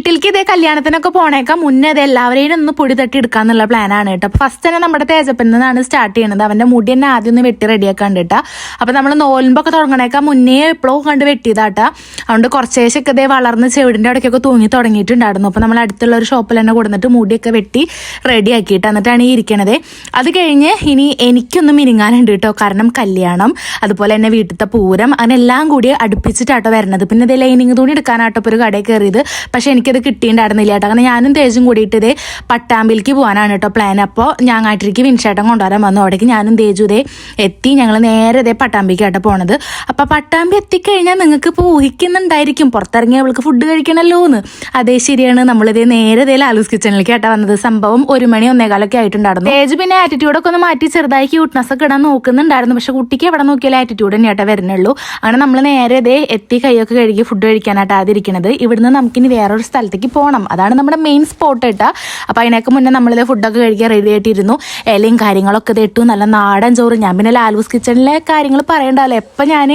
വീട്ടിലേക്ക് ഇതേ കല്യാണത്തിനൊക്കെ പോണേക്കാം മുന്നേ അത് എല്ലാവരെയും ഒന്ന് പൊടി തട്ടി എടുക്കാന്നുള്ള പ്ലാനാണ് കേട്ടോ. അപ്പൊ ഫസ്റ്റ് തന്നെ നമ്മുടെ തേജപ്പനിൽ നിന്നാണ് സ്റ്റാർട്ട് ചെയ്യുന്നത്. അവന്റെ മുടി തന്നെ ആദ്യം ഒന്ന് വെട്ടി റെഡിയാക്കാൻ കേട്ടാ. അപ്പൊ നമ്മൾ നോൽമ്പൊക്കെ തുടങ്ങണേക്കാം മുന്നേ എപ്പോഴും കണ്ട് വെട്ടിയതാട്ടാ. അതുകൊണ്ട് കുറച്ചേശൊക്കെ ഇതേ വളർന്ന് ചെവിടിന്റെ അടക്കൊക്കെ തൂങ്ങി തുടങ്ങിയിട്ടുണ്ടായിരുന്നു. അപ്പൊ നമ്മൾ അടുത്തുള്ള ഒരു ഷോപ്പിൽ തന്നെ കൊടുത്തിട്ട് മുടിയൊക്കെ വെട്ടി റെഡിയാക്കിയിട്ട് എന്നിട്ടാണ് ഈ ഇരിക്കണത്. അത് കഴിഞ്ഞ് ഇനി എനിക്കൊന്നും മിനിങ്ങാനുണ്ട് കേട്ടോ. കാരണം കല്യാണം, അതുപോലെ തന്നെ വീട്ടിലത്തെ പൂരം, അങ്ങനെല്ലാം കൂടി അടുപ്പിച്ചിട്ടാട്ടോ വരണത്. പിന്നെ ഇത് ലൈനിങ് തുണി എടുക്കാനാട്ടോ ഇപ്പോൾ ഒരു കടയിൽ കയറിയത്. പക്ഷെ എനിക്കത് കിട്ടിയിട്ടുണ്ടായിരുന്നില്ല കേട്ടോ. അങ്ങനെ ഞാനും തേജും കൂടിയിട്ട് ഇതേ പട്ടാമ്പിലേക്ക് പോകാനാണ് കേട്ടോ പ്ലാൻ. അപ്പോൾ ഞാങ്ങാട്ടിലേക്ക് വിൻഷേട്ടൻ കൊണ്ടുവരാൻ വന്നു. അവിടേക്ക് ഞാനും തേജു ഇതേ എത്തി. ഞങ്ങൾ നേരെ ഇതേ പട്ടാമ്പിക്കാട്ടോ പോണത്. അപ്പോൾ പട്ടാമ്പി എത്തിക്കഴിഞ്ഞാൽ നിങ്ങൾക്ക് ഇപ്പോൾ ഊഹിക്കുന്നുണ്ടായിരിക്കും പുറത്തിറങ്ങി അവൾക്ക് ഫുഡ് കഴിക്കണമല്ലോ എന്ന്. അതേ ശരിയാണ്, നമ്മളിതേ നേരെ ഇതേ ലാലൂസ് കിച്ചണിലേക്ക് ആട്ടോ വന്നത്. സംഭവം 1 മണി 1:15 ആയിട്ടുണ്ടായിരുന്നു. തേജു പിന്നെ ആറ്റിറ്റ്യൂഡൊക്കെ ഒന്ന് മാറ്റി ചെറുതായി ക്യൂട്ട്നെസ് ഒക്കെ ഇടാൻ നോക്കുന്നുണ്ടായിരുന്നു. പക്ഷെ കുട്ടിക്ക് എവിടെ നോക്കിയാലും ആറ്റിറ്റ്യൂഡ് തന്നെയാട്ടോ വരുന്നുള്ളൂ. അങ്ങനെ നമ്മൾ നേരെ ഇതേ എത്തി കൈയൊക്കെ കഴുകി ഫുഡ് കഴിക്കാനായിട്ട് ആദ്യമിരിക്കുന്നത്. ഇവിടുന്ന് നമുക്കിനി വേറൊരു സ്ഥലത്തേക്ക് പോകണം. അതാണ് നമ്മുടെ മെയിൻ സ്പോട്ട് കേട്ടാ. അപ്പോൾ അതിനൊക്കെ മുന്നേ നമ്മളിത് ഫുഡൊക്കെ കഴിക്കാൻ റെഡി ആയിട്ടിരുന്നു. ഇലയും കാര്യങ്ങളൊക്കെ ഇട്ടു, നല്ല നാടൻ ചോറ്. ഞാൻ പിന്നെ ലാലൂസ് കിച്ചണിലെ കാര്യങ്ങൾ പറയണ്ടല്ലോ. എപ്പം ഞാൻ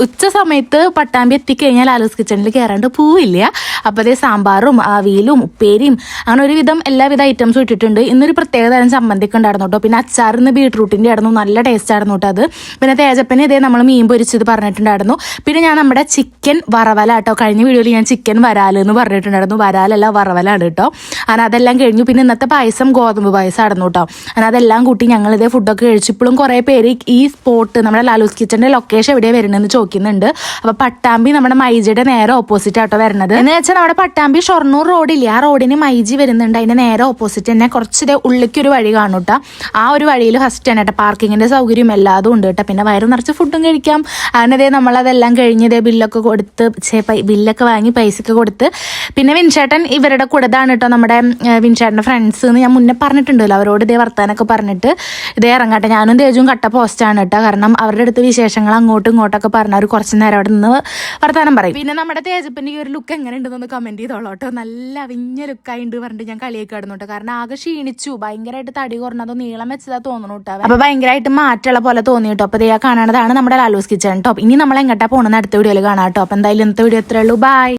ഉച്ച സമയത്ത് പട്ടാമ്പി എത്തിക്കഴിഞ്ഞാൽ ലാലൂസ് കിച്ചണിൽ കയറാണ്ട് പോവില്ല. അപ്പോൾ അതേ സാമ്പാറും അവിയലും ഉപ്പേരിയും അങ്ങനെ ഒരുവിധം എല്ലാവിധ ഐറ്റംസും ഇട്ടിട്ടുണ്ട്. ഇന്നൊരു പ്രത്യേക തരം ചമ്മന്തിക്ക് ഉണ്ടായിരുന്നു കേട്ടോ. പിന്നെ അച്ചാറിന്ന് ബീട്രൂട്ടിൻ്റെ ആയിരുന്നു, നല്ല ടേസ്റ്റ് ആയിരുന്നു കേട്ടോ അത്. പിന്നെ തേജപ്പന് ഇതേ നമ്മൾ മീൻ പൊരിച്ചത് പറഞ്ഞിട്ടുണ്ടായിരുന്നു. പിന്നെ ഞാൻ നമ്മുടെ ചിക്കൻ വറവല കേട്ടോ. കഴിഞ്ഞ വീഡിയോയിൽ ഞാൻ ചിക്കൻ വരാലെന്ന് പറഞ്ഞിട്ടുണ്ടായിരുന്നു. വരാലല്ല വറവലാണ് കേട്ടോ. അങ്ങനെ അതെല്ലാം കഴിഞ്ഞു. പിന്നെ ഇന്നത്തെ പായസം ഗോതമ്പ് പായസമായിരുന്നു കേട്ടോ. അങ്ങനെ അതെല്ലാം കൂട്ടി ഞങ്ങളിതേ ഫുഡൊക്കെ കഴിച്ചു. ഇപ്പോഴും കുറേ പേര് ഈ സ്പോട്ട് നമ്മുടെ ലാലൂസ് കിച്ചൻ്റെ ലൊക്കേഷൻ എവിടെയാണ് വരുന്നതെന്ന് ചോദിക്കുന്നുണ്ട്. അപ്പോൾ പട്ടാമ്പി നമ്മുടെ മൈജിയുടെ നേരെ ഓപ്പോസിറ്റ് ആട്ടോ വരുന്നത്. എന്ന് വെച്ചാൽ നമ്മുടെ പട്ടാമ്പി ഷൊർണൂർ റോഡില്ലേ, ആ റോഡിന് മൈജി വരുന്നുണ്ട്. അതിൻ്റെ നേരെ ഓപ്പോസിറ്റ് തന്നെ കുറച്ച് ഉള്ളിലേക്ക് ഒരു വഴി കാണും കേട്ടോ. ആ ഒരു വഴിയിൽ ഫസ്റ്റ് തന്നെ കേട്ടോ പാർക്കിങ്ങിൻ്റെ സൗകര്യം എല്ലാതും ഉണ്ട് കേട്ടോ. പിന്നെ വയറ് നിറച്ച് ഫുഡും കഴിക്കാം. അങ്ങനെ നമ്മളതെല്ലാം കഴിഞ്ഞ് ബില്ലൊക്കെ കൊടുത്ത് ബില്ലൊക്കെ വാങ്ങി പൈസയൊക്കെ കൊടുത്ത് പിന്നെ വിൻഷേട്ടൻ ഇവരുടെ കൂടെതാണ് കേട്ടോ. നമ്മുടെ വിൻഷേട്ടൻ്റെ ഫ്രണ്ട്സ് എന്ന് ഞാൻ മുന്നേ പറഞ്ഞിട്ടുണ്ടല്ലോ. അവരോട് ഇതേ വർത്താനൊക്കെ പറഞ്ഞിട്ട് ഇതേ ഇറങ്ങട്ടെ. ഞാനും തേജും കട്ട പോസ്റ്റാണ് കേട്ടോ. കാരണം അവരുടെ അടുത്ത് വിശേഷങ്ങൾ അങ്ങോട്ടും ഇങ്ങോട്ടൊക്കെ പറഞ്ഞാൽ അവർ കുറച്ച് നേരം അവിടെ നിന്ന് വർത്താനം പറയും. പിന്നെ നമ്മുടെ തേജപ്പിൻ്റെ ഈ ഒരു ലുക്ക് എങ്ങനെ ഉണ്ടെന്നൊന്ന് കമൻറ്റ് ചെയ്തോളൂ കേട്ടോ. നല്ല അവിഞ്ഞ ലുക്കായിട്ടുണ്ട് പറഞ്ഞിട്ട് ഞാൻ കളിയൊക്കെ ഇടുന്നു കേട്ടോ. കാരണം ആകെ ക്ഷീണിച്ചു, ഭയങ്കരമായിട്ട് തടി കുറഞ്ഞതോ നീളം വെച്ചതാ തോന്നുന്നു കേട്ടോ. അപ്പോൾ ഭയങ്കരമായിട്ട് മാറ്റമുള്ള പോലെ തോന്നി കേട്ടോ. അപ്പോൾ ഇതേ കാണാനതാണ് നമ്മുടെ ലാലൂസ് കിച്ചൺ കേട്ടോ. ഇനി നമ്മൾ എങ്ങോട്ടാ പോകണമെന്ന് അടുത്ത വീഡിയോയിൽ കാണാം കേട്ടോ. അപ്പോൾ എന്തായാലും ഇന്നത്തെ വീഡിയോ എത്രയേ ഉള്ളൂ. ബൈ.